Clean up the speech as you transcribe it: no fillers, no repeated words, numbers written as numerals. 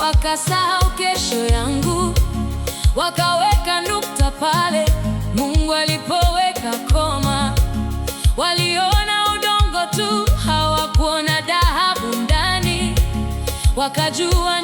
wakasahau kesho yangu, wakaweka nukta pale Mungu alipoweka koma. Waliona udongo tu, hawakuona dhahabu ndani, wakajua